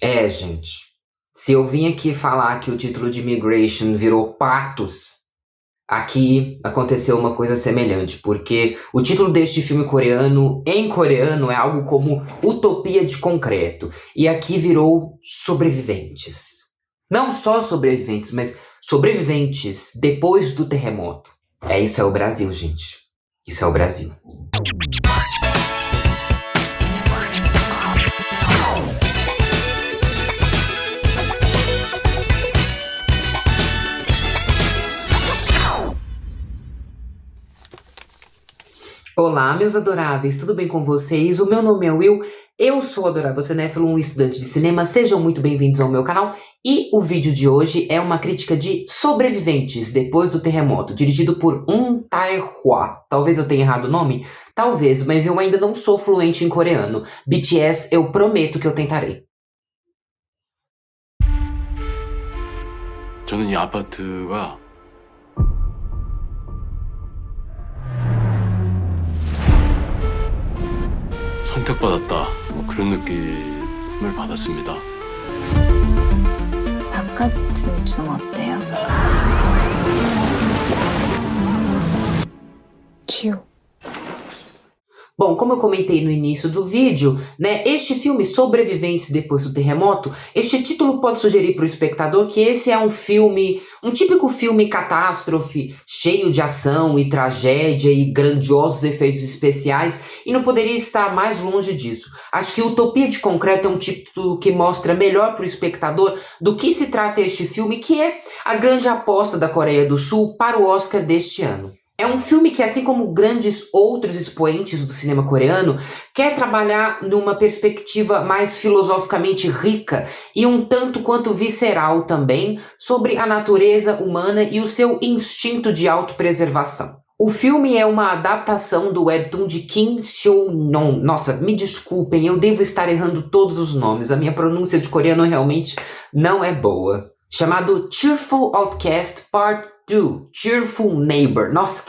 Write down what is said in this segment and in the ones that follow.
É, gente. Se eu vim aqui falar que o título de Migration virou Patos, aqui aconteceu uma coisa semelhante, porque o título deste filme coreano, em coreano, é algo como Utopia de Concreto, e aqui virou Sobreviventes. Não só sobreviventes, mas sobreviventes depois do terremoto. Isso é o Brasil, gente. Isso é o Brasil. Olá, meus adoráveis, tudo bem com vocês? O meu nome é Will, eu sou Adorável Cinéfilo, um estudante de cinema, sejam muito bem-vindos ao meu canal. E o vídeo de hoje é uma crítica de Sobreviventes depois do terremoto, dirigido por Tae-hwa. Talvez eu tenha errado o nome? Talvez, mas eu ainda não sou fluente em coreano. BTS, eu prometo que eu tentarei. 저는 이 아파트가 선택받았다, 그런 느낌을 받았습니다. 바깥은 좀 어때요? 지옥. Bom, como eu comentei no início do vídeo, né, este filme Sobreviventes depois do terremoto, este título pode sugerir para o espectador que esse é um filme, um típico filme catástrofe, cheio de ação e tragédia e grandiosos efeitos especiais, e não poderia estar mais longe disso. Acho que Utopia de Concreto é um título que mostra melhor para o espectador do que se trata este filme, que é a grande aposta da Coreia do Sul para o Oscar deste ano. É um filme que, assim como grandes outros expoentes do cinema coreano, quer trabalhar numa perspectiva mais filosoficamente rica e um tanto quanto visceral também sobre a natureza humana e o seu instinto de autopreservação. O filme é uma adaptação do webtoon de Kim Seo-non. Nossa, me desculpem, eu devo estar errando todos os nomes, a minha pronúncia de coreano realmente não é boa. Chamado Cheerful Outcast Part 2, Cheerful Neighbor. Nossa,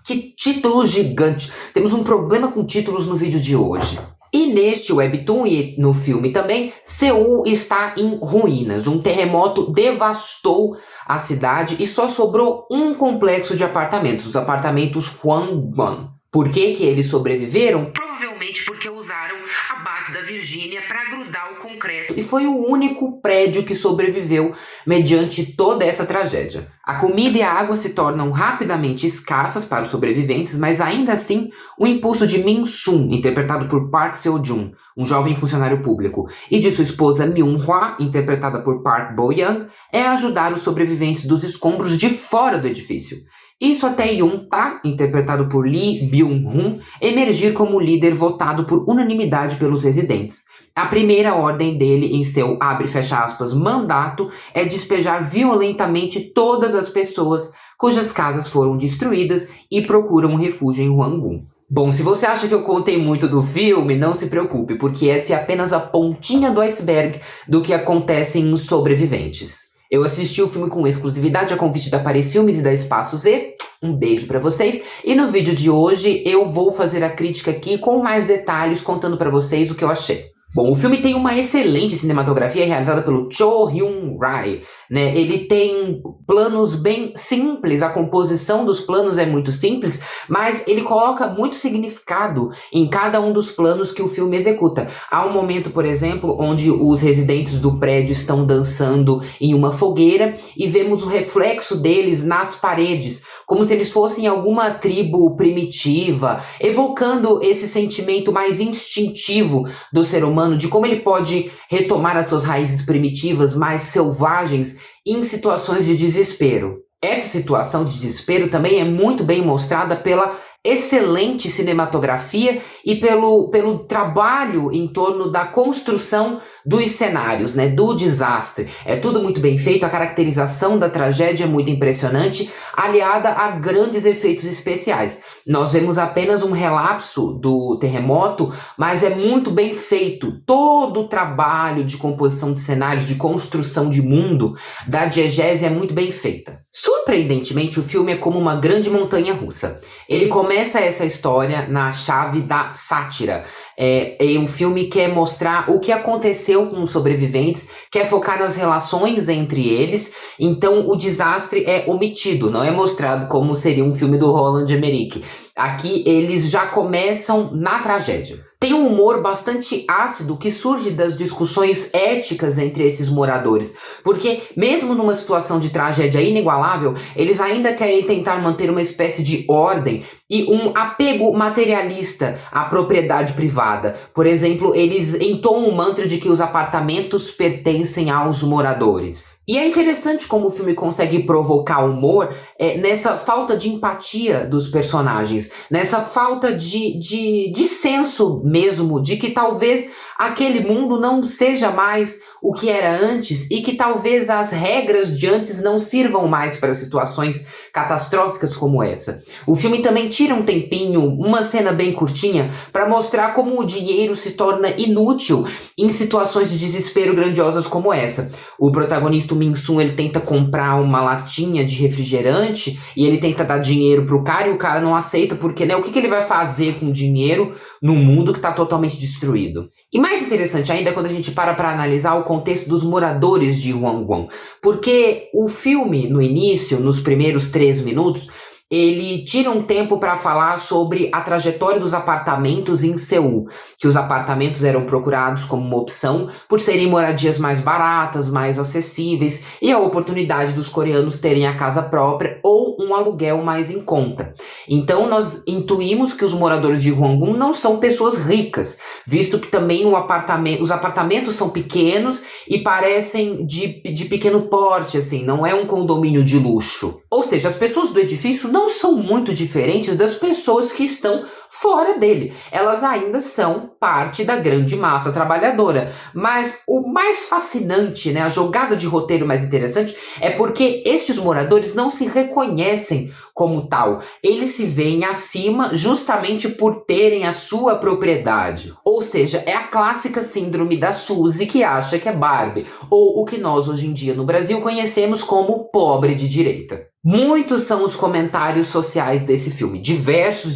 que título gigante. Temos um problema com títulos no vídeo de hoje. E neste webtoon e no filme também, Seul está em ruínas. Um terremoto devastou a cidade e só sobrou um complexo de apartamentos, os apartamentos Hwangwon. Por que eles sobreviveram? Provavelmente porque usaram a base da Virgínia para grudar o concreto. E foi o único prédio que sobreviveu mediante toda essa tragédia. A comida e a água se tornam rapidamente escassas para os sobreviventes, mas ainda assim, o impulso de Min-sun, interpretado por Park Seo-joon, um jovem funcionário público, e de sua esposa Myung-hwa, interpretada por Park Bo-young, é ajudar os sobreviventes dos escombros de fora do edifício. Isso até Yoon-ta, interpretado por Lee Byung-hun, emergir como líder votado por unanimidade pelos residentes. A primeira ordem dele em seu, abre e fecha aspas, mandato é despejar violentamente todas as pessoas cujas casas foram destruídas e procuram um refúgio em Hwangwon. Bom, se você acha que eu contei muito do filme, não se preocupe, porque essa é apenas a pontinha do iceberg do que acontece em Sobreviventes. Eu assisti o filme com exclusividade a convite da Paris Filmes e da Espaço Z. Um beijo pra vocês. E no vídeo de hoje eu vou fazer a crítica aqui com mais detalhes, contando pra vocês o que eu achei. Bom, o filme tem uma excelente cinematografia realizada pelo Cho Hyun-rae, né? Ele tem planos bem simples, a composição dos planos é muito simples, mas ele coloca muito significado em cada um dos planos que o filme executa. Há um momento, por exemplo, onde os residentes do prédio estão dançando em uma fogueira e vemos o reflexo deles nas paredes, como se eles fossem alguma tribo primitiva, evocando esse sentimento mais instintivo do ser humano, de como ele pode retomar as suas raízes primitivas, mais selvagens, em situações de desespero. Essa situação de desespero também é muito bem mostrada pela excelente cinematografia e pelo trabalho em torno da construção dos cenários, né, do desastre. É tudo muito bem feito, a caracterização da tragédia é muito impressionante, aliada a grandes efeitos especiais. Nós vemos apenas um relapso do terremoto, mas é muito bem feito. Todo o trabalho de composição de cenários, de construção de mundo da diegese é muito bem feita. Surpreendentemente, o filme é como uma grande montanha-russa. Ele começa essa história na chave da sátira. É um filme que quer mostrar o que aconteceu com os sobreviventes, quer focar nas relações entre eles, então o desastre é omitido, não é mostrado como seria um filme do Roland Emmerich. Aqui eles já começam na tragédia. Tem um humor bastante ácido que surge das discussões éticas entre esses moradores, porque mesmo numa situação de tragédia inigualável, eles ainda querem tentar manter uma espécie de ordem e um apego materialista à propriedade privada. Por exemplo, eles entoam o mantra de que os apartamentos pertencem aos moradores. E é interessante como o filme consegue provocar humor nessa falta de empatia dos personagens, nessa falta de senso mesmo, de que talvez aquele mundo não seja mais o que era antes e que talvez as regras de antes não sirvam mais para situações catastróficas como essa. O filme também tira um tempinho, uma cena bem curtinha, para mostrar como o dinheiro se torna inútil em situações de desespero grandiosas como essa. O protagonista, o Min-sung, ele tenta comprar uma latinha de refrigerante e ele tenta dar dinheiro pro cara e o cara não aceita porque, né, o que ele vai fazer com dinheiro num mundo que está totalmente destruído? E mais interessante ainda é quando a gente para analisar o contexto dos moradores de Hwangwon, porque o filme, no início, nos primeiros 3 minutos, ele tira um tempo para falar sobre a trajetória dos apartamentos em Seul, que os apartamentos eram procurados como uma opção por serem moradias mais baratas, mais acessíveis e a oportunidade dos coreanos terem a casa própria ou um aluguel mais em conta. Então nós intuímos que os moradores de Hwangwon não são pessoas ricas, visto que também os apartamentos são pequenos e parecem de pequeno porte, assim, não é um condomínio de luxo. Ou seja, as pessoas do edifício não são muito diferentes das pessoas que estão fora dele. Elas ainda são parte da grande massa trabalhadora. Mas o mais fascinante, né, a jogada de roteiro mais interessante, é porque estes moradores não se reconhecem como tal. Eles se veem acima justamente por terem a sua propriedade. Ou seja, é a clássica síndrome da Suzy que acha que é Barbie, ou o que nós hoje em dia no Brasil conhecemos como pobre de direita. Muitos são os comentários sociais desse filme, diversos.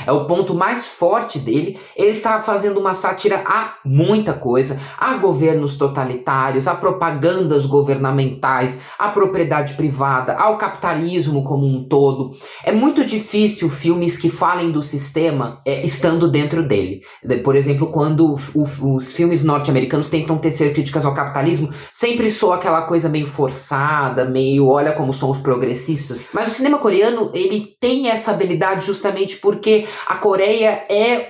É o ponto mais forte dele. Ele está fazendo uma sátira a muita coisa, a governos totalitários, a propagandas governamentais, a propriedade privada, ao capitalismo como um todo. É muito difícil filmes que falem do sistema estando dentro dele. Por exemplo, quando os filmes norte-americanos tentam tecer críticas ao capitalismo, sempre soa aquela coisa meio forçada, meio olha como são os progressistas. Mas o cinema coreano, ele tem essa habilidade justamente porque a Coreia é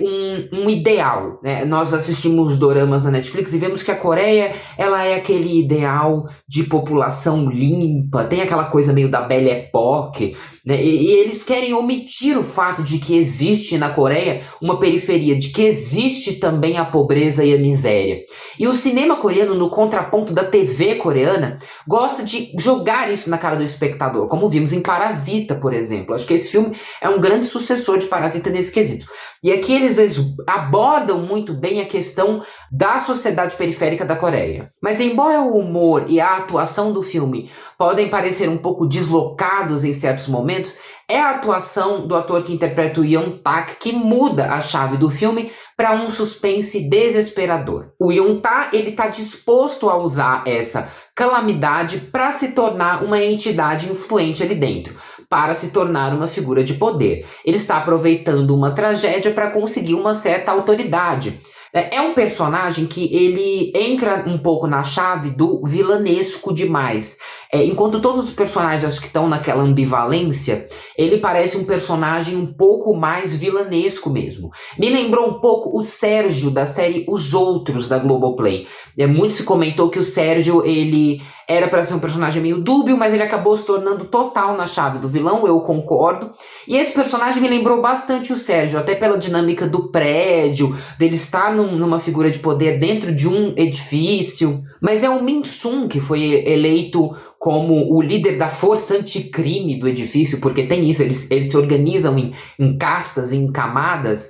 um ideal, né? Nós assistimos doramas na Netflix e vemos que a Coreia, ela é aquele ideal de população limpa, tem aquela coisa meio da Belle Époque, né? E eles querem omitir o fato de que existe na Coreia uma periferia, de que existe também a pobreza e a miséria. E o cinema coreano, no contraponto da TV coreana, gosta de jogar isso na cara do espectador, como vimos em Parasita, por exemplo. Acho que esse filme é um grande sucessor de Parasita nesse quesito. E aqui eles abordam muito bem a questão da sociedade periférica da Coreia. Mas embora o humor e a atuação do filme podem parecer um pouco deslocados em certos momentos, é a atuação do ator que interpreta o Yeon-tak que muda a chave do filme para um suspense desesperador. O Yeon-tak, ele está disposto a usar essa calamidade para se tornar uma entidade influente ali dentro, para se tornar uma figura de poder. Ele está aproveitando uma tragédia para conseguir uma certa autoridade. É um personagem que ele entra um pouco na chave do vilanesco demais. Enquanto todos os personagens que estão naquela ambivalência, ele parece um personagem um pouco mais vilanesco mesmo. Me lembrou um pouco o Sérgio da série Os Outros da Globoplay. Muito se comentou que o Sérgio, ele era para ser um personagem meio dúbio, mas ele acabou se tornando total na chave do vilão, eu concordo. E esse personagem me lembrou bastante o Sérgio, até pela dinâmica do prédio, dele estar numa figura de poder dentro de um edifício. Mas é o Min-sung que foi eleito como o líder da força anticrime do edifício, porque tem isso, eles se organizam em castas, em camadas,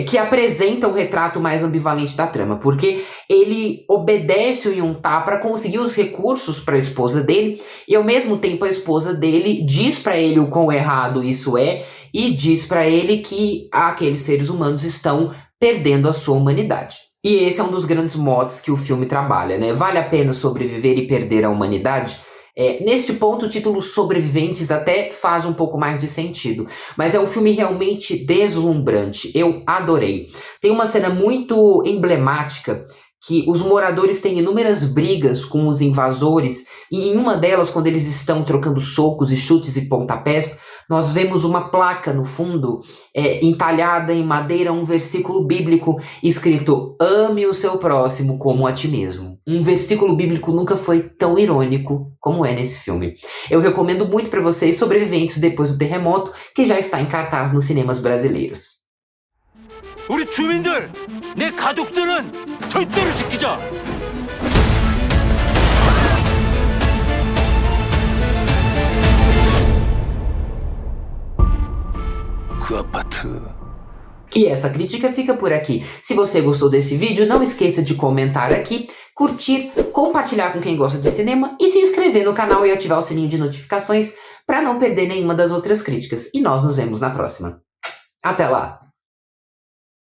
que apresentam o retrato mais ambivalente da trama, porque ele obedece o Yeon-tak para conseguir os recursos para a esposa dele, e ao mesmo tempo a esposa dele diz para ele o quão errado isso é, e diz para ele que aqueles seres humanos estão perdendo a sua humanidade. E esse é um dos grandes motes que o filme trabalha, né? Vale a pena sobreviver e perder a humanidade? Neste ponto, o título Sobreviventes até faz um pouco mais de sentido. Mas é um filme realmente deslumbrante. Eu adorei. Tem uma cena muito emblemática que os moradores têm inúmeras brigas com os invasores, e em uma delas, quando eles estão trocando socos e chutes e pontapés, nós vemos uma placa no fundo, entalhada em madeira, um versículo bíblico escrito: ame o seu próximo como a ti mesmo. Um versículo bíblico nunca foi tão irônico como é nesse filme. Eu recomendo muito para vocês Sobreviventes Depois do Terremoto, que já está em cartaz nos cinemas brasileiros. 우리 주민들, 내 가족들은 절대로 지키자. 그 아파트. E essa crítica fica por aqui. Se você gostou desse vídeo, não esqueça de comentar aqui, curtir, compartilhar com quem gosta de cinema e se inscrever no canal e ativar o sininho de notificações para não perder nenhuma das outras críticas. E nós nos vemos na próxima. Até lá!